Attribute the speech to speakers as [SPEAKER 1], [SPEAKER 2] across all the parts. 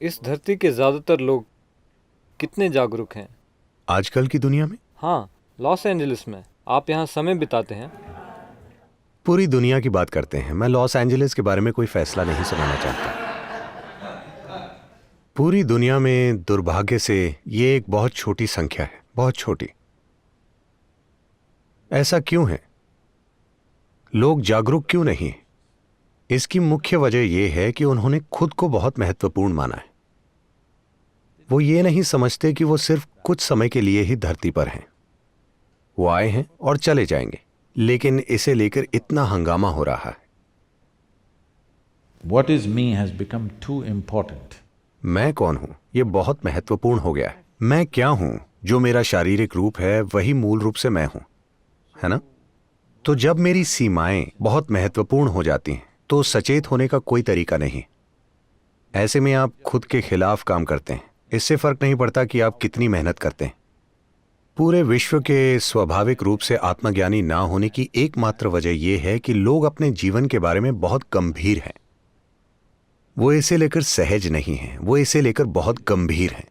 [SPEAKER 1] इस धरती के ज़्यादातर लोग कितने जागरूक हैं?
[SPEAKER 2] आजकल की दुनिया में
[SPEAKER 1] हाँ, लॉस एंजलिस में आप यहाँ समय बिताते हैं।
[SPEAKER 2] पूरी दुनिया की बात करते हैं। मैं लॉस एंजलिस के बारे में कोई फैसला नहीं सुनाना चाहता। पूरी दुनिया में दुर्भाग्य से ये एक बहुत छोटी संख्या है, बहुत छोटी। ऐसा क्यों है? लोग जागरूक क्यों नहीं हैं? इसकी मुख्य वजह यह है कि उन्होंने खुद को बहुत महत्वपूर्ण माना है। वो ये नहीं समझते कि वो सिर्फ कुछ समय के लिए ही धरती पर हैं। वो आए हैं और चले जाएंगे, लेकिन इसे लेकर इतना हंगामा हो रहा है।
[SPEAKER 3] What is me has become too important.
[SPEAKER 2] मैं कौन हूं ये बहुत महत्वपूर्ण हो गया है। मैं क्या हूं? जो मेरा शारीरिक रूप है वही मूल रूप से मैं हूं, है ना? तो जब मेरी सीमाएं बहुत महत्वपूर्ण हो जाती हैं तो सचेत होने का कोई तरीका नहीं। ऐसे में आप खुद के खिलाफ काम करते हैं। इससे फर्क नहीं पड़ता कि आप कितनी मेहनत करते हैं। पूरे विश्व के स्वाभाविक रूप से आत्मज्ञानी ना होने की एकमात्र वजह यह है कि लोग अपने जीवन के बारे में बहुत गंभीर हैं। वो इसे लेकर सहज नहीं हैं, वो इसे लेकर बहुत गंभीर हैं।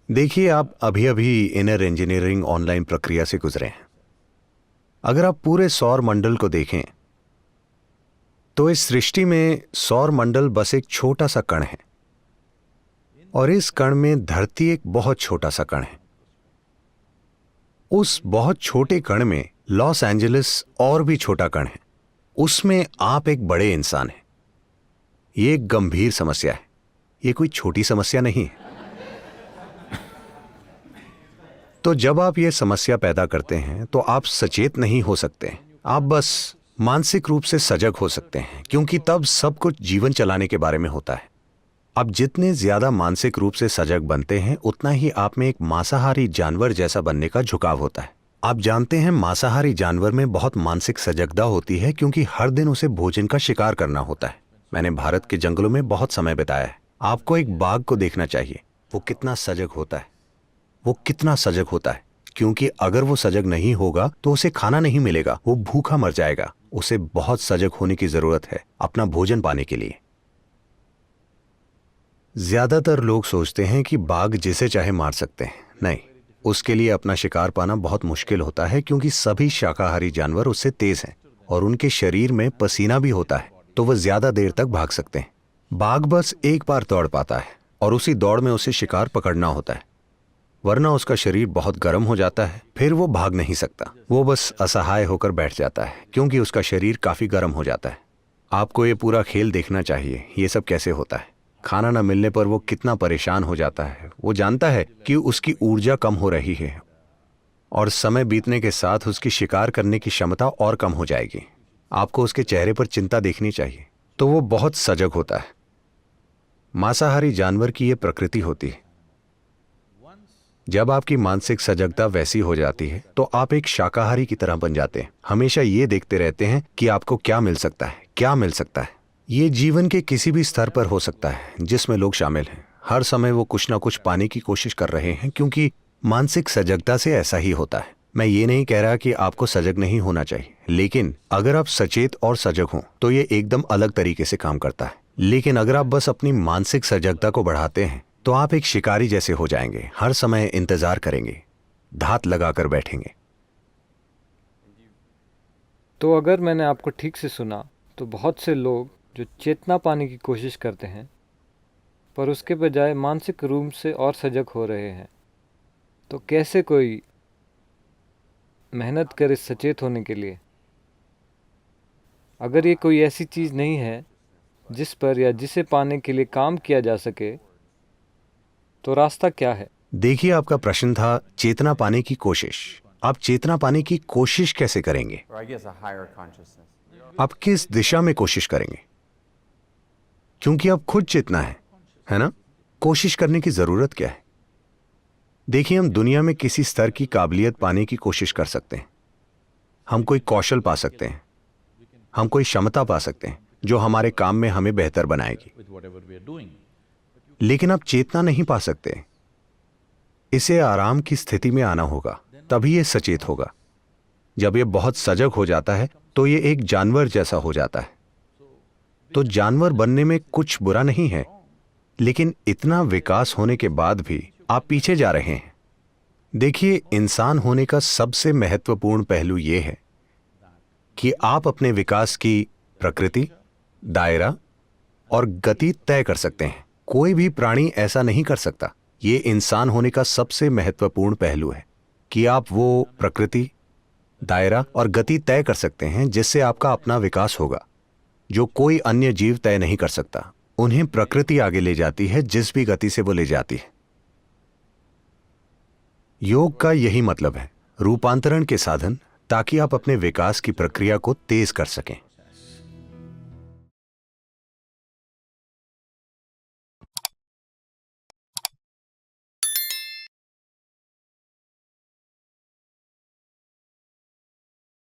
[SPEAKER 2] देखिए, आप अभी अभी इनर इंजीनियरिंग ऑनलाइन प्रक्रिया से गुजरे हैं। अगर आप पूरे सौर मंडल को देखें तो इस सृष्टि में सौर मंडल बस एक छोटा सा कण है, और इस कण में धरती एक बहुत छोटा सा कण है। उस बहुत छोटे कण में लॉस एंजलिस और भी छोटा कण है। उसमें आप एक बड़े इंसान हैं। ये एक गंभीर समस्या है, ये कोई छोटी समस्या नहीं है। तो जब आप ये समस्या पैदा करते हैं तो आप सचेत नहीं हो सकते, आप बस मानसिक रूप से सजग हो सकते हैं, क्योंकि तब सब कुछ जीवन चलाने के बारे में होता है। आप जितने ज्यादा मानसिक रूप से सजग बनते हैं उतना ही आप में एक मांसाहारी जानवर जैसा बनने का झुकाव होता है। आप जानते हैं, मांसाहारी जानवर में बहुत मानसिक सजगता होती है, क्योंकि हर दिन उसे भोजन का शिकार करना होता है। मैंने भारत के जंगलों में बहुत समय बिताया है। आपको एक बाघ को देखना चाहिए, वो कितना सजग होता है, वो कितना सजग होता है। क्योंकि अगर वो सजग नहीं होगा तो उसे खाना नहीं मिलेगा, वो भूखा मर जाएगा। उसे बहुत सजग होने की जरूरत है अपना भोजन पाने के लिए। ज्यादातर लोग सोचते हैं कि बाघ जिसे चाहे मार सकते हैं। नहीं, उसके लिए अपना शिकार पाना बहुत मुश्किल होता है, क्योंकि सभी शाकाहारी जानवर उससे तेज हैं और उनके शरीर में पसीना भी होता है, तो वह ज्यादा देर तक भाग सकते हैं। बाघ बस एक बार दौड़ पाता है और उसी दौड़ में उसे शिकार पकड़ना होता है, वरना उसका शरीर बहुत गर्म हो जाता है। फिर वो भाग नहीं सकता, वो बस असहाय होकर बैठ जाता है, क्योंकि उसका शरीर काफी गर्म हो जाता है। आपको ये पूरा खेल देखना चाहिए, ये सब कैसे होता है। खाना न मिलने पर वो कितना परेशान हो जाता है। वो जानता है कि उसकी ऊर्जा कम हो रही है और समय बीतने के साथ उसकी शिकार करने की क्षमता और कम हो जाएगी। आपको उसके चेहरे पर चिंता देखनी चाहिए। तो वो बहुत सजग होता है। मांसाहारी जानवर की ये प्रकृति होती है। जब आपकी मानसिक सजगता वैसी हो जाती है तो आप एक शाकाहारी की तरह बन जाते हैं। हमेशा ये देखते रहते हैं कि आपको क्या मिल सकता है, क्या मिल सकता है। ये जीवन के किसी भी स्तर पर हो सकता है जिसमें लोग शामिल हैं। हर समय वो कुछ ना कुछ पाने की कोशिश कर रहे हैं, क्योंकि मानसिक सजगता से ऐसा ही होता है। मैं ये नहीं कह रहा कि आपको सजग नहीं होना चाहिए, लेकिन अगर आप सचेत और सजग हों तो ये एकदम अलग तरीके से काम करता है। लेकिन अगर आप बस अपनी मानसिक सजगता को बढ़ाते हैं तो आप एक शिकारी जैसे हो जाएंगे। हर समय इंतजार करेंगे, धात लगाकर बैठेंगे।
[SPEAKER 1] तो अगर मैंने आपको ठीक से सुना तो बहुत से लोग जो चेतना पाने की कोशिश करते हैं पर उसके बजाय मानसिक रूप से और सजग हो रहे हैं। तो कैसे कोई मेहनत करे सचेत होने के लिए? अगर ये कोई ऐसी चीज़ नहीं है जिस पर या जिसे पाने के लिए काम किया जा सके, तो रास्ता क्या है?
[SPEAKER 2] देखिए, आपका प्रश्न था चेतना पाने की कोशिश। आप चेतना पाने की कोशिश कैसे करेंगे? आप किस दिशा में कोशिश करेंगे? क्योंकि आप खुद चेतना है ना? कोशिश करने की जरूरत क्या है? देखिए, हम दुनिया में किसी स्तर की काबिलियत पाने की कोशिश कर सकते हैं। हम कोई कौशल पा सकते हैं, हम कोई क्षमता पा सकते हैं जो हमारे काम में हमें बेहतर बनाएगी, लेकिन आप चेतना नहीं पा सकते। इसे आराम की स्थिति में आना होगा, तभी ये सचेत होगा। जब ये बहुत सजग हो जाता है तो ये एक जानवर जैसा हो जाता है। तो जानवर बनने में कुछ बुरा नहीं है, लेकिन इतना विकास होने के बाद भी आप पीछे जा रहे हैं। देखिए, इंसान होने का सबसे महत्वपूर्ण पहलू यह है कि आप अपने विकास की प्रकृति, दायरा और गति तय कर सकते हैं। कोई भी प्राणी ऐसा नहीं कर सकता। ये इंसान होने का सबसे महत्वपूर्ण पहलू है कि आप वो प्रकृति, दायरा और गति तय कर सकते हैं जिससे आपका अपना विकास होगा, जो कोई अन्य जीव तय नहीं कर सकता। उन्हें प्रकृति आगे ले जाती है जिस भी गति से वो ले जाती है। योग का यही मतलब है, रूपांतरण के साधन, ताकि आप अपने विकास की प्रक्रिया को तेज कर सकें।